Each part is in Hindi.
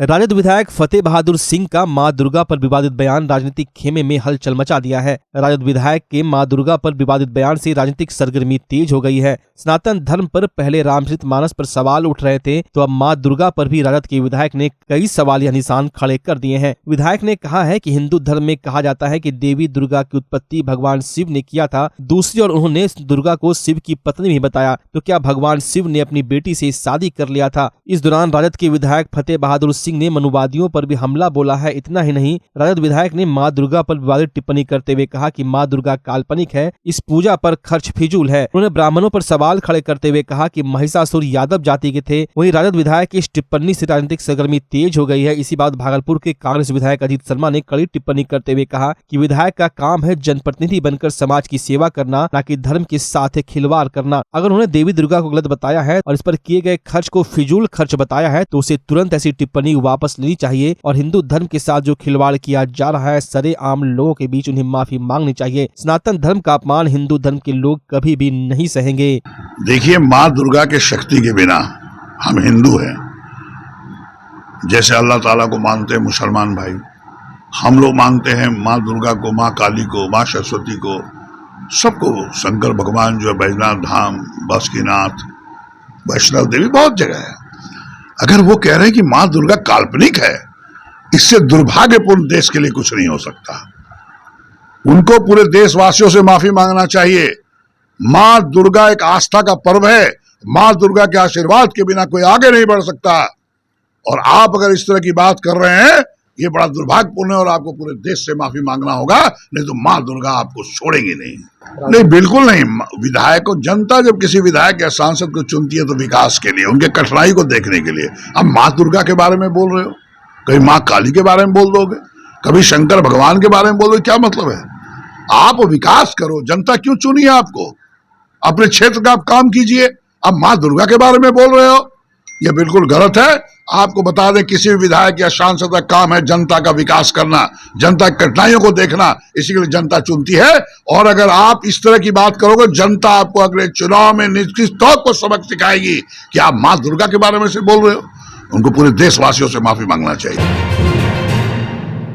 राजद विधायक फतेह बहादुर सिंह का मां दुर्गा पर विवादित बयान राजनीतिक खेमे में हलचल मचा दिया है। राजद विधायक के मां दुर्गा पर विवादित बयान से राजनीतिक सरगर्मी तेज हो गई है। सनातन धर्म पर पहले रामचरितमानस पर सवाल उठ रहे थे, तो अब मां दुर्गा पर भी राजद के विधायक ने कई सवालिया निशान खड़े कर दिए हैं। विधायक ने कहा है कि हिंदू धर्म में कहा जाता है कि देवी दुर्गा की उत्पत्ति भगवान शिव ने किया था। दूसरी ओर उन्होंने दुर्गा को शिव की पत्नी भी बताया, तो क्या भगवान शिव ने अपनी बेटी से शादी कर लिया था? इस दौरान राजद के विधायक फतेह बहादुर सिंह ने मनुवादियों पर भी हमला बोला है। इतना ही नहीं, राजद विधायक ने मां दुर्गा पर विवादित टिप्पणी करते हुए कहा कि मां दुर्गा काल्पनिक है, इस पूजा पर खर्च फिजूल है। उन्होंने ब्राह्मणों पर सवाल खड़े करते हुए कहा कि महिषासुर यादव जाति के थे। वहीं राजद विधायक की इस टिप्पणी से राजनीतिक सरगर्मी तेज हो गई है। इसी बात भागलपुर के कांग्रेस विधायक अजीत शर्मा ने कड़ी टिप्पणी करते हुए कहा कि विधायक का काम है जनप्रतिनिधि बनकर समाज की सेवा करना, न कि धर्म के साथ खिलवाड़ करना। अगर उन्होंने देवी दुर्गा को गलत बताया है और इस पर किए गए खर्च को फिजूल खर्च बताया है, तो उसे तुरंत ऐसी टिप्पणी वापस लेनी चाहिए और हिंदू धर्म के साथ जो खिलवाड़ किया जा रहा है, सरेआम लोगों के बीच उन्हें माफी मांगनी चाहिए। सनातन धर्म का अपमान हिंदू धर्म के लोग कभी भी नहीं सहेंगे। देखिए, माँ दुर्गा के शक्ति के बिना हम हिंदू हैं। जैसे अल्लाह ताला को मानते हैं मुसलमान भाई, हम लोग मानते हैं माँ दुर्गा को, माँ काली को, माँ सरस्वती को, सबको। शंकर भगवान जो है बैजनाथ धाम, बासुकीनाथ, वैष्णव देवी, बहुत जगह है। अगर वो कह रहे हैं कि माँ दुर्गा काल्पनिक है, इससे दुर्भाग्यपूर्ण देश के लिए कुछ नहीं हो सकता। उनको पूरे देशवासियों से माफी मांगना चाहिए। माँ दुर्गा एक आस्था का पर्व है। माँ दुर्गा के आशीर्वाद के बिना कोई आगे नहीं बढ़ सकता। और आप अगर इस तरह की बात कर रहे हैं, ये बड़ा दुर्भाग्यपूर्ण है और आपको पूरे देश से माफी मांगना होगा, नहीं तो माँ दुर्गा आपको छोड़ेंगी नहीं। नहीं, बिल्कुल नहीं। विधायक को, जनता जब किसी विधायक या सांसद को चुनती है तो विकास के लिए, उनके कठिनाई को देखने के लिए। अब माँ दुर्गा के बारे में बोल रहे हो, कभी माँ काली के बारे में बोल दोगे, कभी शंकर भगवान के बारे में बोल दोगे, क्या मतलब है? आप विकास करो। जनता क्यों चुनी है आपको? अपने क्षेत्र का आप काम कीजिए। अब माँ दुर्गा के बारे में बोल रहे हो, यह बिल्कुल गलत है। आपको बता दें, किसी भी विधायक या सांसद का काम है जनता का विकास करना, जनता की कठिनाइयों को देखना। इसी के लिए जनता चुनती है। और अगर आप इस तरह की बात करोगे, जनता आपको अगले चुनाव में निश्चित तौर पर सबक सिखाएगी कि आप माँ दुर्गा के बारे में से बोल रहे हो। उनको पूरे देशवासियों से माफी मांगना चाहिए।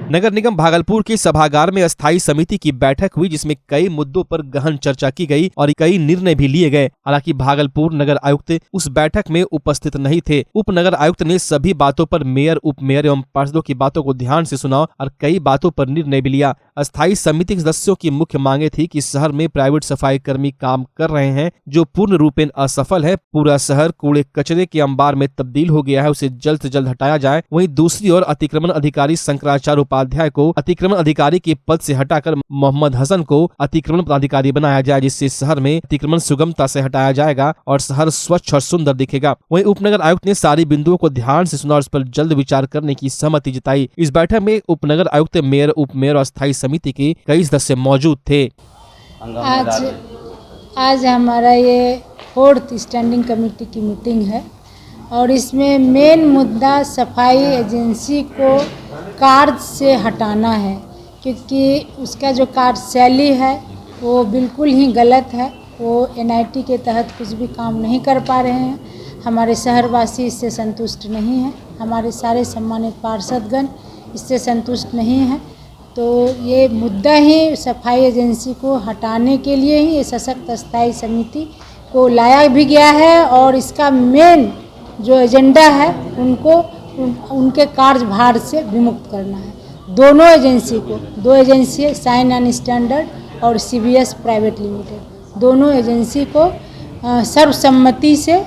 नगर निगम भागलपुर के सभागार में अस्थायी समिति की बैठक हुई, जिसमें कई मुद्दों पर गहन चर्चा की गई और कई निर्णय भी लिए गए। हालांकि भागलपुर नगर आयुक्त उस बैठक में उपस्थित नहीं थे। उप नगर आयुक्त ने सभी बातों पर मेयर, उप मेयर एवं पार्षदों की बातों को ध्यान से सुना और कई बातों पर निर्णय भी लिया। अस्थायी समिति के सदस्यों की मुख्य मांगे थी कि शहर में प्राइवेट सफाई कर्मी काम कर रहे हैं, जो पूर्ण रूपेण असफल है। पूरा शहर कूड़े कचरे के अंबार में तब्दील हो गया है, उसे जल्द से जल्द हटाया जाए। वहीं दूसरी ओर अतिक्रमण अधिकारी शंकराचार्य उपाध्याय को अतिक्रमण अधिकारी के पद से हटाकर मोहम्मद हसन को अतिक्रमण पदाधिकारी बनाया जाए, जिससे शहर में अतिक्रमण सुगमता से हटाया जाएगा और शहर स्वच्छ और सुंदर दिखेगा। वहीं उपनगर आयुक्त ने सारी बिंदुओं को ध्यान से सुना और उस पर जल्द विचार करने की सहमति जताई। इस बैठक में उपनगर आयुक्त, मेयर, उप मेयर और अस्थायी समिति के कई सदस्य मौजूद थे। आज हमारा ये 4th स्टैंडिंग कमेटी की मीटिंग है और इसमें मेन मुद्दा सफाई एजेंसी को कार्य से हटाना है, क्योंकि उसका जो कार्यशैली है वो बिल्कुल ही गलत है। वो NIT के तहत कुछ भी काम नहीं कर पा रहे हैं। हमारे शहरवासी इससे संतुष्ट नहीं हैं। हमारे सारे सम्मानित पार्षदगण इससे संतुष्ट नहीं हैं। तो ये मुद्दा ही सफाई एजेंसी को हटाने के लिए ही ये सशक्त अस्थायी समिति को लाया भी गया है और इसका मेन जो एजेंडा है उनको उनके कार्यभार से विमुक्त करना है। दोनों एजेंसी को, 2 एजेंसी साइन एंड स्टैंडर्ड और CBS प्राइवेट लिमिटेड, दोनों एजेंसी को सर्वसम्मति से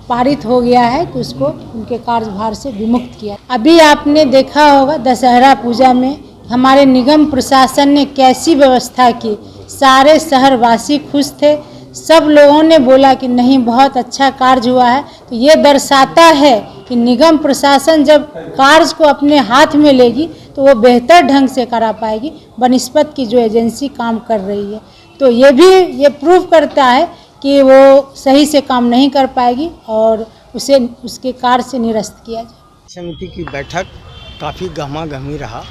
पारित हो गया है कि उसको उनके कार्यभार से विमुक्त किया। अभी आपने देखा होगा दशहरा पूजा में हमारे निगम प्रशासन ने कैसी व्यवस्था की। सारे शहरवासी खुश थे। सब लोगों ने बोला कि नहीं, बहुत अच्छा कार्य हुआ है। तो ये दर्शाता है कि निगम प्रशासन जब कार्य को अपने हाथ में लेगी तो वो बेहतर ढंग से करा पाएगी बनिस्पत की जो एजेंसी काम कर रही है। तो ये प्रूव करता है कि वो सही से काम नहीं कर पाएगी और उसे उसके कार्य से निरस्त किया जाए। समिति की बैठक काफ़ी गहमा-गहमी रहा।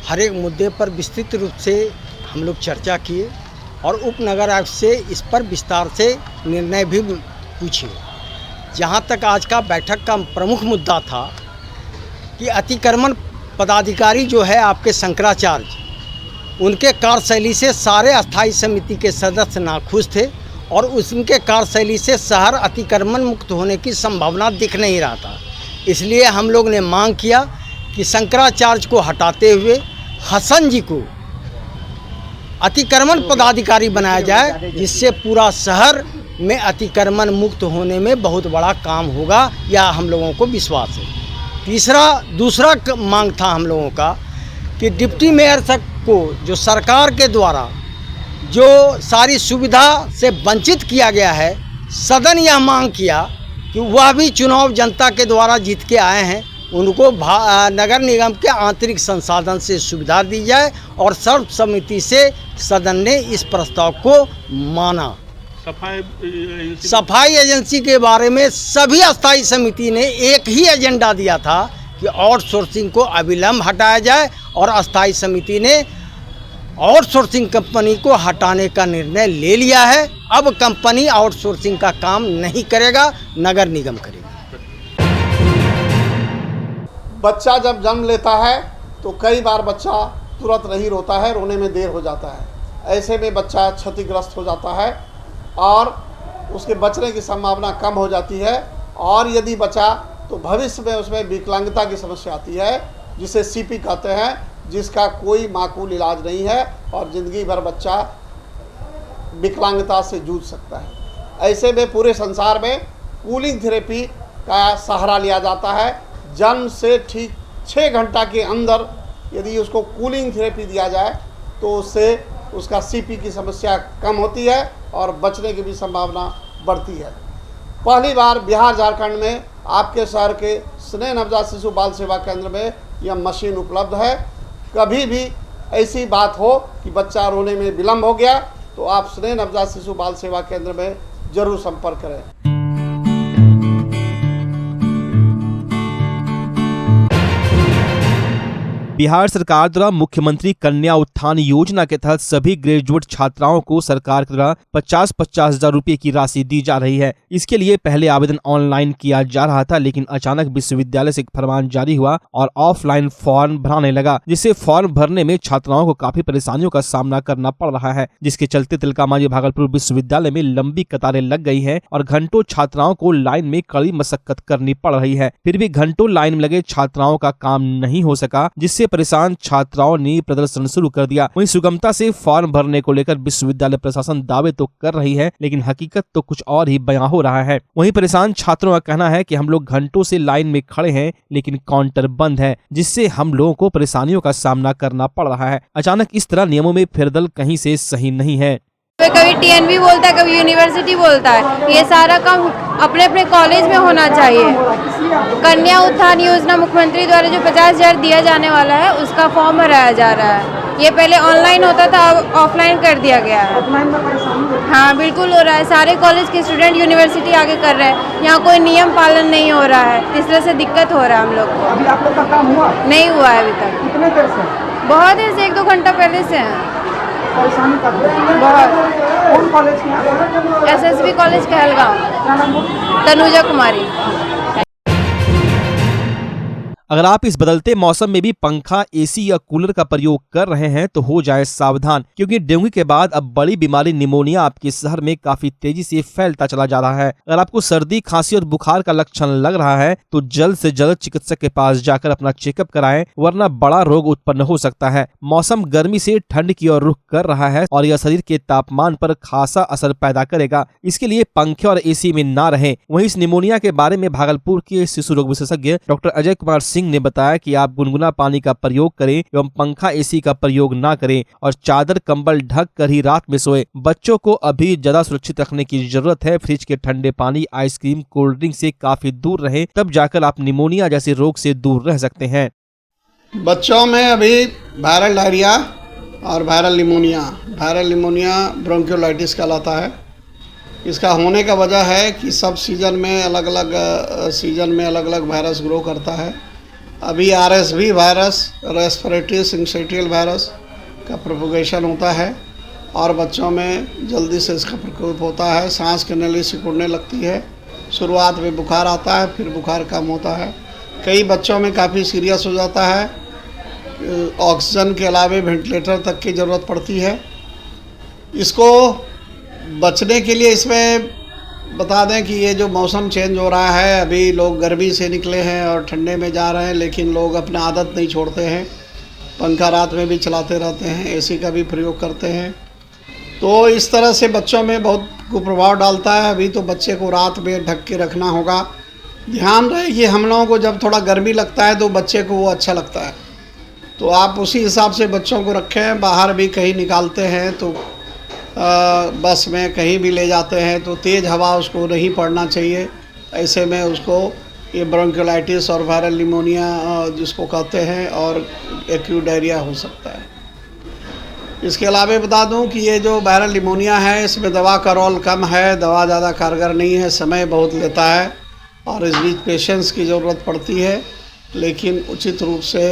हर एक मुद्दे पर विस्तृत रूप से हम लोग चर्चा किए और उप नगर आयुक्त से इस पर विस्तार से निर्णय भी पूछे। जहाँ तक आज का बैठक का प्रमुख मुद्दा था कि अतिक्रमण पदाधिकारी जो है आपके शंकराचार्य, उनके कार्यशैली से सारे अस्थाई समिति के सदस्य नाखुश थे और उनके कार्यशैली से शहर अतिक्रमण मुक्त होने की संभावना दिख नहीं रहा था। इसलिए हम लोग ने मांग किया कि शंकराचार्य को हटाते हुए हसन जी को अतिक्रमण पदाधिकारी बनाया जाए, जिससे पूरा शहर में अतिक्रमण मुक्त होने में बहुत बड़ा काम होगा, या हम लोगों को विश्वास है। दूसरा मांग था हम लोगों का कि डिप्टी मेयर तक को जो सरकार के द्वारा जो सारी सुविधा से वंचित किया गया है, सदन यह मांग किया कि वह भी चुनाव जनता के द्वारा जीत के आए हैं, उनको नगर निगम के आंतरिक संसाधन से सुविधा दी जाए, और सर्वसम्मति से सदन ने इस प्रस्ताव को माना। सफाई एजेंसी के बारे में सभी अस्थाई समिति ने एक ही एजेंडा दिया था कि आउटसोर्सिंग को अविलंब हटाया जाए, और अस्थाई समिति ने आउटसोर्सिंग कंपनी को हटाने का निर्णय ले लिया है। अब कंपनी आउटसोर्सिंग का काम नहीं करेगा, नगर निगम करेगा। बच्चा जब जन्म लेता है तो कई बार बच्चा तुरंत नहीं रोता है, रोने में देर हो जाता है। ऐसे में बच्चा क्षतिग्रस्त हो जाता है और उसके बचने की संभावना कम हो जाती है, और यदि बचा तो भविष्य में उसमें विकलांगता की समस्या आती है, जिसे सीपी कहते हैं, जिसका कोई माकूल इलाज नहीं है और ज़िंदगी भर बच्चा विकलांगता से जूझ सकता है। ऐसे में पूरे संसार में कूलिंग थेरेपी का सहारा लिया जाता है। जन्म से ठीक 6 घंटा के अंदर यदि उसको कूलिंग थेरेपी दिया जाए तो उससे उसका सीपी की समस्या कम होती है और बचने की भी संभावना बढ़ती है। पहली बार बिहार झारखंड में आपके शहर के स्नेह नवजात शिशु बाल सेवा केंद्र में यह मशीन उपलब्ध है। कभी भी ऐसी बात हो कि बच्चा रोने में विलम्ब हो गया तो आप स्नेह नवजात शिशु बाल सेवा केंद्र में जरूर संपर्क करें। बिहार सरकार द्वारा मुख्यमंत्री कन्या उत्थान योजना के तहत सभी ग्रेजुएट छात्राओं को सरकार के द्वारा 50-50 हजार रुपए की राशि दी जा रही है। इसके लिए पहले आवेदन ऑनलाइन किया जा रहा था, लेकिन अचानक विश्वविद्यालय से एक फरमान जारी हुआ और ऑफलाइन फॉर्म भराने लगा, जिससे फॉर्म भरने में छात्राओं को काफी परेशानियों का सामना करना पड़ रहा है, जिसके चलते तिलकामांझी भागलपुर विश्वविद्यालय में लंबी कतारें लग गई है और घंटों छात्राओं को लाइन में कड़ी मशक्कत करनी पड़ रही है। फिर भी घंटों लाइन में लगे छात्राओं का काम नहीं हो सका, जिससे परेशान छात्राओं ने प्रदर्शन शुरू कर दिया। वहीं सुगमता से फॉर्म भरने को लेकर विश्वविद्यालय प्रशासन दावे तो कर रही है, लेकिन हकीकत तो कुछ और ही बयां हो रहा है। वहीं परेशान छात्रों का कहना है कि हम लोग घंटों से लाइन में खड़े हैं, लेकिन काउंटर बंद है, जिससे हम लोगों को परेशानियों का सामना करना पड़ रहा है। अचानक इस तरह नियमों में फेरबदल कहीं से सही नहीं है। कभी टीएनबी बोलता है, कभी यूनिवर्सिटी बोलता है। ये सारा काम अपने अपने कॉलेज में होना चाहिए। कन्या उत्थान योजना मुख्यमंत्री द्वारा जो 50,000 दिया जाने वाला है, उसका फॉर्म भराया जा रहा है। ये पहले ऑनलाइन होता था, अब ऑफलाइन कर दिया गया है। हाँ, बिल्कुल हो रहा है। सारे कॉलेज के स्टूडेंट यूनिवर्सिटी आगे कर रहे हैं। यहाँ कोई नियम पालन नहीं हो रहा है, इस तरह से दिक्कत हो रहा है हम लोग को। अभी आप लोग का काम हुआ? नहीं हुआ है अभी तक। कितने देर से? बहुत देर से, 1-2 घंटा पहले से है। परेशानी कर रहे हैं बहुत। कौन कॉलेज के? SSB college Kahalgaon. क्या नाम बोल? तनुजा कुमारी। अगर आप इस बदलते मौसम में भी पंखा, एसी या कूलर का प्रयोग कर रहे हैं तो हो जाए सावधान, क्योंकि डेंगू के बाद अब बड़ी बीमारी निमोनिया आपके शहर में काफी तेजी से फैलता चला जा रहा है। अगर आपको सर्दी, खांसी और बुखार का लक्षण लग रहा है तो जल्द से जल्द चिकित्सक के पास जाकर अपना चेकअप कराएं, वरना बड़ा रोग उत्पन्न हो सकता है। मौसम गर्मी से ठंड की ओर रुख कर रहा है और यह शरीर के तापमान पर खासा असर पैदा करेगा। इसके लिए पंखे और एसी में ना रहें। वहीं इस निमोनिया के बारे में भागलपुर के शिशु रोग विशेषज्ञ डॉक्टर अजय कुमार सिंह ने बताया कि आप गुनगुना पानी का प्रयोग करें एवं पंखा, एसी का प्रयोग ना करें और चादर, कंबल ढक कर ही रात में सोए। बच्चों को अभी ज्यादा सुरक्षित रखने की जरूरत है। फ्रिज के ठंडे पानी, आइसक्रीम, कोल्ड ड्रिंक से काफी दूर रहें, तब जाकर आप निमोनिया जैसे रोग से दूर रह सकते हैं। बच्चों में अभी वायरल डायरिया और वायरल निमोनिया ब्रोंकियोलाइटिस कहलाता है। इसका होने का वजह है कि सब सीजन में अलग अलग वायरस ग्रो करता है। अभी RSV वायरस, रेस्पिरेटरी सिंक्साइटियल वायरस का प्रोपोगेशन होता है और बच्चों में जल्दी से इसका प्रकोप होता है। सांस की नली सिकुड़ने लगती है। शुरुआत में बुखार आता है, फिर बुखार कम होता है। कई बच्चों में काफ़ी सीरियस हो जाता है, ऑक्सीजन के अलावे वेंटिलेटर तक की ज़रूरत पड़ती है। इसको बचने के लिए इसमें बता दें कि ये जो मौसम चेंज हो रहा है, अभी लोग गर्मी से निकले हैं और ठंडे में जा रहे हैं, लेकिन लोग अपना आदत नहीं छोड़ते हैं। पंखा रात में भी चलाते रहते हैं, एसी का भी प्रयोग करते हैं, तो इस तरह से बच्चों में बहुत कुप्रभाव डालता है। अभी तो बच्चे को रात में ढक के रखना होगा। ध्यान रहे कि हम लोगों को जब थोड़ा गर्मी लगता है तो बच्चे को वो अच्छा लगता है, तो आप उसी हिसाब से बच्चों को रखें। बाहर भी कहीं निकालते हैं तो बस में कहीं भी ले जाते हैं तो तेज़ हवा उसको नहीं पड़ना चाहिए। ऐसे में उसको ये ब्रोंकियोलाइटिस और वायरल निमोनिया जिसको कहते हैं और एक्यूट डायरिया हो सकता है। इसके अलावा बता दूं कि ये जो वायरल निमोनिया है इसमें दवा का रोल कम है, दवा ज़्यादा कारगर नहीं है, समय बहुत लेता है और इस बीच पेशेंस की ज़रूरत पड़ती है। लेकिन उचित रूप से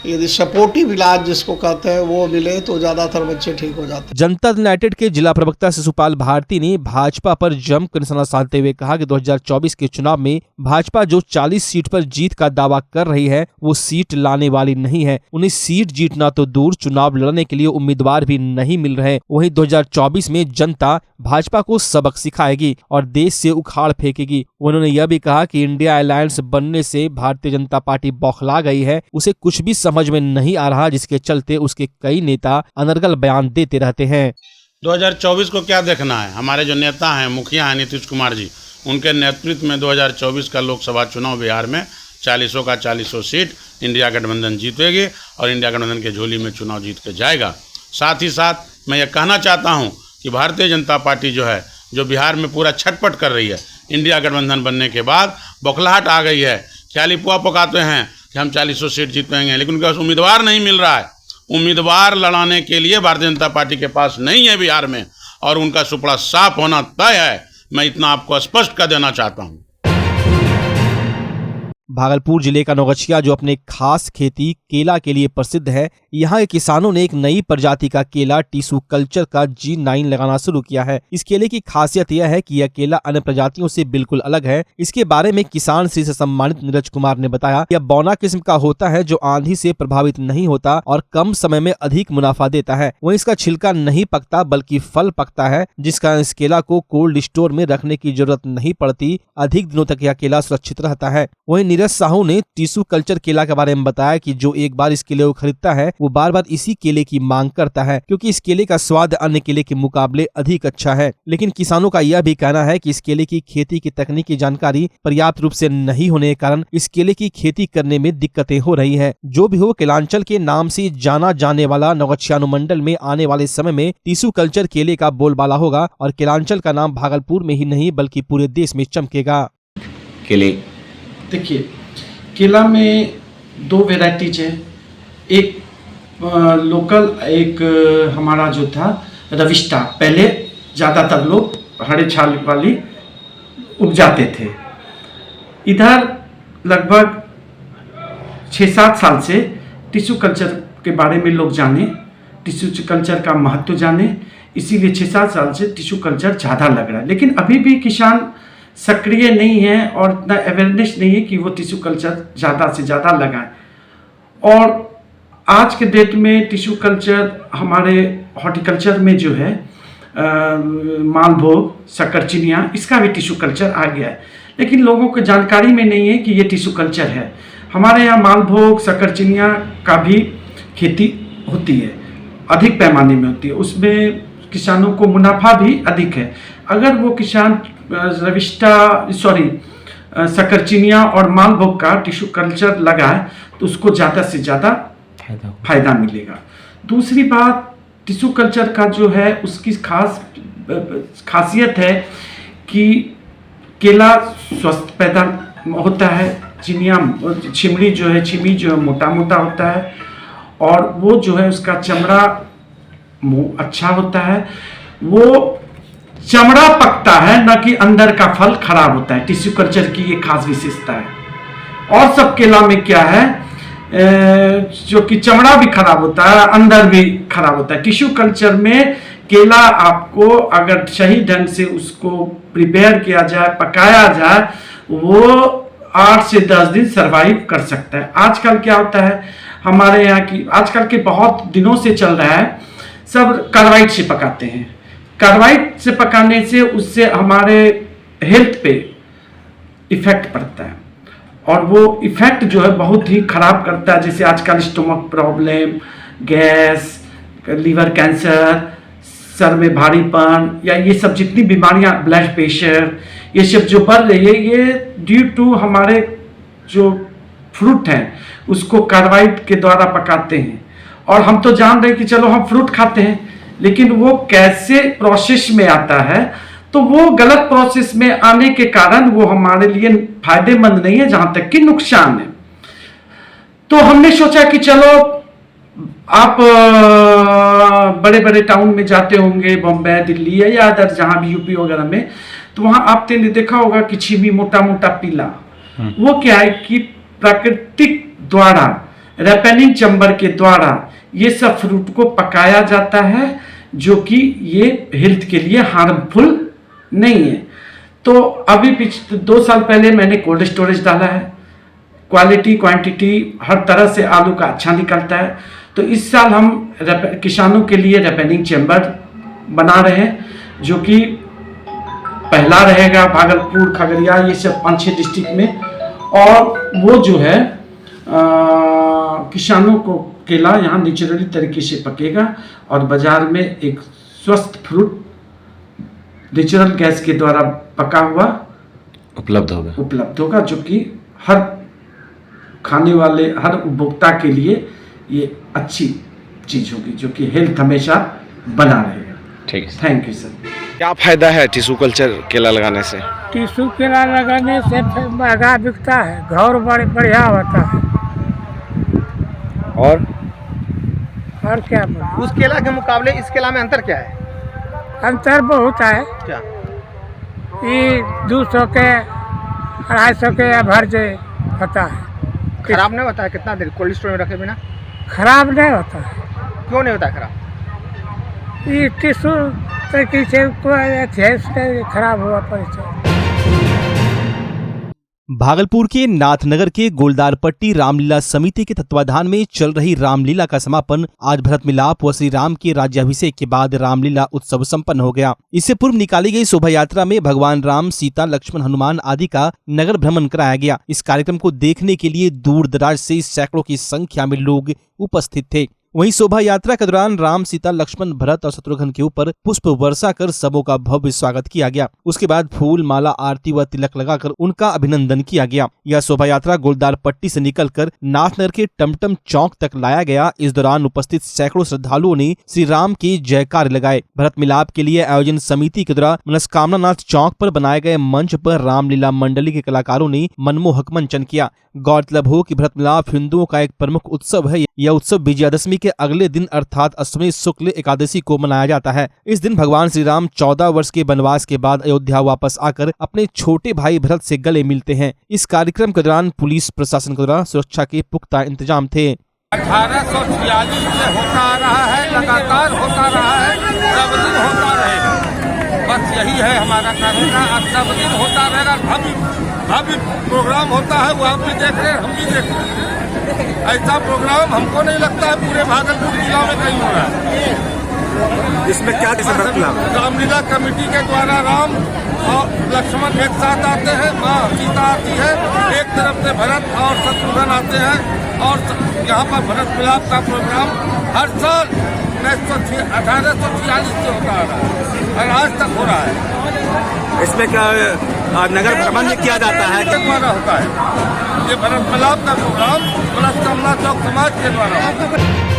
यदि सपोर्टिव इलाज जिसको कहते हैं वो मिले तो ज़्यादातर बच्चे ठीक हो जाते हैं। जनता दल यूनाइटेड के जिला प्रवक्ता शिशुपाल भारती ने भाजपा पर जमकर निशाना साधते हुए कहा कि 2024 के चुनाव में भाजपा जो 40 सीट पर जीत का दावा कर रही है वो सीट लाने वाली नहीं है। उन्हें सीट जीतना तो दूर, चुनाव लड़ने के लिए उम्मीदवार भी नहीं मिल रहे। वहीं 2024 में जनता भाजपा को सबक सिखाएगी और देश से उखाड़ फेंकेगी। उन्होंने यह भी कहा कि इंडिया अलायंस बनने से भारतीय जनता पार्टी बौखला गई है, उसे कुछ भी समझ में नहीं आ रहा, जिसके चलते उसके कई नेता अनर्गल बयान देते रहते हैं। 2024 को क्या देखना है? हमारे जो नेता हैं, मुखिया हैं नीतीश कुमार जी, उनके नेतृत्व में 2024 का लोकसभा चुनाव बिहार में 40 का 40 सीट इंडिया गठबंधन जीतेगी और इंडिया गठबंधन के झोली में चुनाव जीत के जाएगा। साथ ही साथ मैं ये कहना चाहता हूँ कि भारतीय जनता पार्टी जो है, जो बिहार में पूरा छटपट कर रही है, इंडिया गठबंधन बनने के बाद बौखलाहट आ गई है, ख्याली पुआ पकाते हैं कि हम 40 सीट जीतेंगे, लेकिन उनके पास उम्मीदवार नहीं मिल रहा है। उम्मीदवार लड़ाने के लिए भारतीय जनता पार्टी के पास नहीं है बिहार में, और उनका सुपड़ा साफ होना तय है। मैं इतना आपको स्पष्ट कर देना चाहता हूँ। भागलपुर जिले का नौगछिया जो अपने खास खेती केला के लिए प्रसिद्ध है, यहाँ के किसानों ने एक नई प्रजाति का केला टिश्यू कल्चर का G9 लगाना शुरू किया है। इस केले की खासियत यह है कि यह केला अन्य प्रजातियों से बिल्कुल अलग है। इसके बारे में किसान श्री से सम्मानित नीरज कुमार ने बताया, यह बौना किस्म का होता है जो आंधी से प्रभावित नहीं होता और कम समय में अधिक मुनाफा देता है। वहीं इसका छिलका नहीं पकता बल्कि फल पकता है, जिसका इस केला को कोल्ड स्टोर में रखने की जरूरत नहीं पड़ती। अधिक दिनों तक यह केला सुरक्षित रहता है। वहीं नीरज साहू ने टिश्यू कल्चर केला के बारे में बताया कि जो एक बार इस केले को खरीदता है वो बार बार इसी केले की मांग करता है, क्योंकि इस केले का स्वाद अन्य केले के मुकाबले अधिक अच्छा है। लेकिन किसानों का यह भी कहना है कि इस केले की खेती की तकनीकी जानकारी पर्याप्त रूप से नहीं होने के कारण इस केले की खेती करने में दिक्कतें हो रही है। जो भी हो, केलांचल के नाम से जाना जाने वाला नौगछिया अनुमंडल में आने वाले समय में टिश्यू कल्चर केले का बोलबाला होगा और केलांचल का नाम भागलपुर में ही नहीं बल्कि पूरे देश में चमकेगा। केले देखिए, केला में 2 वेराइटीज है, एक लोकल, एक हमारा जो था रविस्टा। पहले ज़्यादातर लोग हरे छाल वाली उपजाते थे। इधर लगभग 6-7 साल से टिश्यू कल्चर के बारे में लोग जाने, टिश्यू कल्चर का महत्व जाने, इसीलिए 6-7 साल से टिश्यू कल्चर ज़्यादा लग रहा है। लेकिन अभी भी किसान सक्रिय नहीं है और इतना अवेयरनेस नहीं है कि वो टिश्यू कल्चर ज़्यादा से ज़्यादा लगाएं। और आज के डेट में टिश्यू कल्चर हमारे हॉर्टिकल्चर में जो है मालभोग, शकरचिनिया, इसका भी टिश्यू कल्चर आ गया है। लेकिन लोगों को जानकारी में नहीं है कि ये टिश्यू कल्चर है। हमारे यहाँ मालभोग, शकरचिनिया का भी खेती होती है, अधिक पैमाने में होती है, उसमें किसानों को मुनाफा भी अधिक है। अगर वो किसान शकरचिनिया और मालभोग का टिश्यू कल्चर लगाए तो उसको ज़्यादा से ज़्यादा फायदा मिलेगा। दूसरी बात, टिश्यू कल्चर का जो है उसकी खासियत है कि केला स्वस्थ पैदा होता है। छिमी जो है मोटा मोटा होता है और वो जो है उसका चमड़ा अच्छा होता है, वो चमड़ा पकता है, न कि अंदर का फल खराब होता है। टिश्यू कल्चर की ये खास विशेषता है। और सब केला में क्या है, जो कि चमड़ा भी खराब होता है, अंदर भी खराब होता है। टिश्यू कल्चर में केला आपको अगर सही ढंग से उसको प्रिपेयर किया जाए, पकाया जाए, वो 8 से 10 दिन सरवाइव कर सकता है। आजकल क्या होता है हमारे यहाँ की, आजकल के बहुत दिनों से चल रहा है, सब कार्बाइड से पकाते हैं। कार्बाइड से पकाने से उससे हमारे हेल्थ पे इफेक्ट पड़ता है और वो इफेक्ट जो है बहुत ही खराब करता है। जैसे आजकल stomach problem, gas, liver cancer, सर में भारीपन या ये सब जितनी बीमारियां, ब्लड प्रेशर, ये सब जो बढ़ रही है, ये ड्यू टू हमारे जो फ्रूट हैं उसको कार्बाइड के द्वारा पकाते हैं। और हम तो जान रहे हैं कि चलो हम फ्रूट खाते हैं, लेकिन वो कैसे प्रोसेस में आता है, तो वो गलत प्रोसेस में आने के कारण वो हमारे लिए फायदेमंद नहीं है, जहां तक कि नुकसान है। तो हमने सोचा कि चलो आप बड़े बड़े टाउन में जाते होंगे, बॉम्बे, दिल्ली या अदर जहां भी यूपी वगैरह में, तो वहां आपने देखा होगा कि छीमी मोटा मोटा पीला, वो क्या है कि प्राकृतिक द्वारा, रेपेनिंग चैम्बर के द्वारा ये सब फ्रूट को पकाया जाता है, जो कि ये हेल्थ के लिए हार्मफुल नहीं है। तो अभी 2 साल पहले मैंने कोल्ड स्टोरेज डाला है, क्वालिटी क्वांटिटी हर तरह से आलू का अच्छा निकलता है। तो इस साल हम किसानों के लिए रेपेनिंग चैम्बर बना रहे हैं, जो कि पहला रहेगा भागलपुर, खगड़िया, ये सब 5-6 डिस्ट्रिक्ट में। और वो जो है किसानों को केला यहाँ नेचुरली तरीके से पकेगा और बाजार में एक स्वस्थ फ्रूट नेचुरल गैस के द्वारा पका हुआ उपलब्ध होगा, जो कि हर खाने वाले, हर उपभोक्ता के लिए ये अच्छी चीज होगी, जो कि हेल्थ हमेशा बना रहेगा। ठीक है, थैंक यू सर। क्या फायदा है टिश्यू कल्चर केला लगाने से? टिश्यू केला लगाने से महंगा बिकता है, घर बड़े बढ़िया होता है। और क्या बोले? उस केला के मुकाबले इस केला में अंतर क्या है? अंतर बहुत है। क्या? ये 200 के 250 के एवरेज होता है। खराब नहीं होता है? कितना देर कोल्ड स्टोर में रखे बिना? खराब नहीं होता है। क्यों नहीं होता है खराब? ये टिश्यू तरीके से कोई खराब हुआ परिचय। भागलपुर के नाथनगर के गोलदारपट्टी रामलीला समिति के तत्वाधान में चल रही रामलीला का समापन आज भरत मिलाप व श्री राम के राज्याभिषेक के बाद रामलीला उत्सव संपन्न हो गया। इससे पूर्व निकाली गई शोभा यात्रा में भगवान राम, सीता, लक्ष्मण, हनुमान आदि का नगर भ्रमण कराया गया। इस कार्यक्रम को देखने के लिए दूर दराज से सैकड़ों की संख्या में लोग उपस्थित थे। वहीं शोभा यात्रा के दौरान राम, सीता, लक्ष्मण, भरत और शत्रुघ्न के ऊपर पुष्प वर्षा कर सबों का भव्य स्वागत किया गया। उसके बाद फूल माला, आरती व तिलक लगाकर उनका अभिनंदन किया गया। यह शोभा यात्रा गोलदारपट्टी से निकलकर नाथनगर के टमटम चौक तक लाया गया। इस दौरान उपस्थित सैकड़ों श्रद्धालुओं ने श्री राम के जयकार लगाए। भरत मिलाप के लिए आयोजन समिति के द्वारा मनस्कामना नाथ चौक पर बनाए गए मंच पर रामलीला मंडली के कलाकारों ने मनमोहक मंचन किया। गौरतलब हो कि भरत मिलाप हिंदुओं का एक प्रमुख उत्सव है। यह उत्सव विजयादशमी के अगले दिन अर्थात अष्टमी शुक्ल एकादशी को मनाया जाता है। इस दिन भगवान श्री राम 14 वर्ष के वनवास के बाद अयोध्या वापस आकर अपने छोटे भाई भरत से गले मिलते हैं। इस कार्यक्रम के दौरान पुलिस प्रशासन के द्वारा सुरक्षा के पुख्ता इंतजाम थे। 1846 से होता आ रहा है, लगातार होता रहा है, सब दिन होता रहेगा। बस यही है हमारा कार्यक्रम, आज सब दिन होता रहेगा। भव्य प्रोग्राम होता है, वो आप भी देख रहे हैं, हम भी देख रहे हैं। ऐसा प्रोग्राम हमको नहीं लगता है पूरे भागलपुर जिला में कहीं हो रहा है। इसमें क्या रामलीला कमेटी के द्वारा राम और लक्ष्मण एक साथ आते हैं, माँ सीता आती है, एक तरफ से भरत और शत्रुघ्न आते हैं और यहाँ पर भरत मिलाप का प्रोग्राम हर साल 1846 से होता आ रहा है और आज तक हो रहा है। इसमें क्या नगर भ्रमण किया जाता है? द्वारा होता है ये भरत मिलाप का प्रोग्राम मनस्कामना चौक समाज के द्वारा होता है।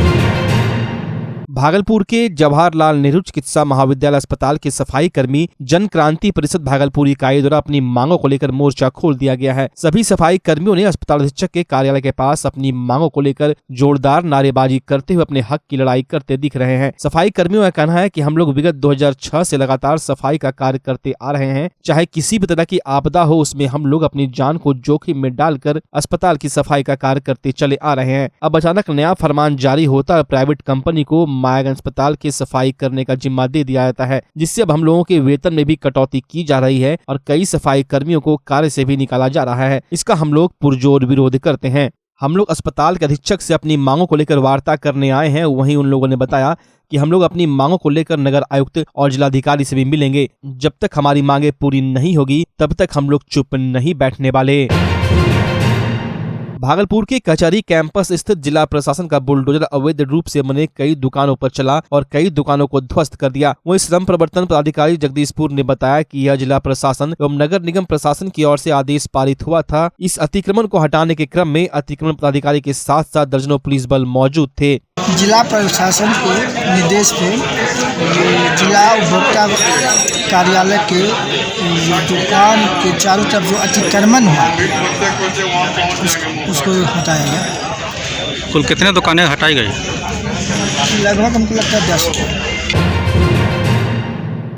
भागलपुर के जवाहरलाल नेहरू चिकित्सा महाविद्यालय अस्पताल के सफाई कर्मी जन क्रांति परिषद भागलपुर इकाई द्वारा अपनी मांगों को लेकर मोर्चा खोल दिया गया है। सभी सफाई कर्मियों ने अस्पताल अधीक्षक के कार्यालय के पास अपनी मांगों को लेकर जोरदार नारेबाजी करते हुए अपने हक की लड़ाई करते दिख रहे हैं। सफाई कर्मियों का कहना है कि हम लोग विगत 2006 से लगातार सफाई का कार्य करते आ रहे हैं। चाहे किसी भी तरह की आपदा हो, उसमें हम लोग अपनी जान को जोखिम में डालकर अस्पताल की सफाई का कार्य करते चले आ रहे हैं। अब अचानक नया फरमान जारी होता है, प्राइवेट कंपनी को मायागंज अस्पताल की सफाई करने का जिम्मा दे दिया जाता है, जिससे अब हम लोगों के वेतन में भी कटौती की जा रही है और कई सफाई कर्मियों को कार्य से भी निकाला जा रहा है। इसका हम लोग पुरजोर विरोध करते हैं। हम लोग अस्पताल के अधीक्षक से अपनी मांगों को लेकर वार्ता करने आए हैं। वहीं उन लोगों ने बताया कि हम लोग अपनी मांगों को लेकर नगर आयुक्त और जिलाधिकारी से भी मिलेंगे। जब तक हमारी मांगे पूरी नहीं होगी तब तक हम लोग चुप नहीं बैठने वाले। भागलपुर के कचहरी कैंपस स्थित जिला प्रशासन का बुलडोजर अवैध रूप से बने कई दुकानों पर चला और कई दुकानों को ध्वस्त कर दिया। वहीं श्रम प्रवर्तन पदाधिकारी जगदीशपुर ने बताया कि यह जिला प्रशासन एवं नगर निगम प्रशासन की ओर से आदेश पारित हुआ था। इस अतिक्रमण को हटाने के क्रम में अतिक्रमण पदाधिकारी के साथ साथ दर्जनों पुलिस बल मौजूद थे। जिला प्रशासन के निर्देश पे जिला उपभोक्ता कार्यालय के दुकान के चारों तरफ जो अतिक्रमण हुआ उसको हटाया गया। कुल कितने दुकानें हटाई गई? लगभग हमको लगता है 10।